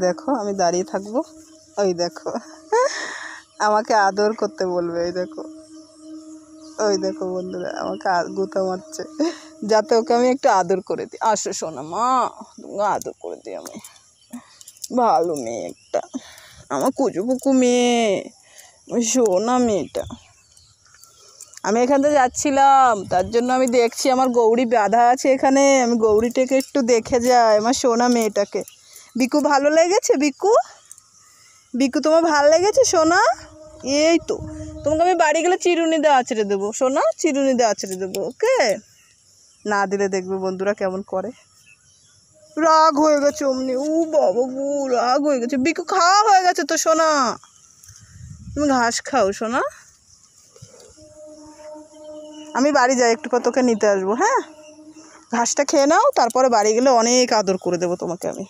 দেখো আমি দাঁড়িয়ে থাকবো, ওই দেখো আমাকে আদর করতে বলবে। ওই দেখো বন্ধুরা আমাকে গুঁতা মারছে, যাতে ওকে আমি একটু আদর করে দিই। আসো সোনা মা, তোমাকে আদর করে দিই আমি। ভালো মেয়ে একটা, আমার কুচুপুকু মেয়ে, সোনা মেয়েটা। আমি এখান থেকে যাচ্ছিলাম, তার জন্য আমি দেখছি আমার গৌরী বাঁধা আছে এখানে, আমি গৌরীটাকে একটু দেখে যাই, আমার সোনা মেয়েটাকে। বিকু ভালো লেগেছে? বিকু তোমার ভালো লেগেছে সোনা? এই তো তোমাকে আমি বাড়ি গেলে চিরুনি দিয়ে আছড়ে দেবো সোনা, চিরুনি দিয়ে আছড়ে দেবো, ওকে? না দিলে দেখবে বন্ধুরা কেমন করে, রাগ হয়ে গেছে অমনি। ও বাবা গো, রাগ হয়ে গেছে। বিকু খাওয়া হয়ে গেছে তো সোনা, তুমি ঘাস খাও সোনা। আমি বাড়ি যাই, একটু পর তোকে নিতে আসবো। হ্যাঁ, ঘাসটা খেয়ে নাও, তারপরে বাড়ি গেলে অনেক আদর করে দেবো তোমাকে আমি।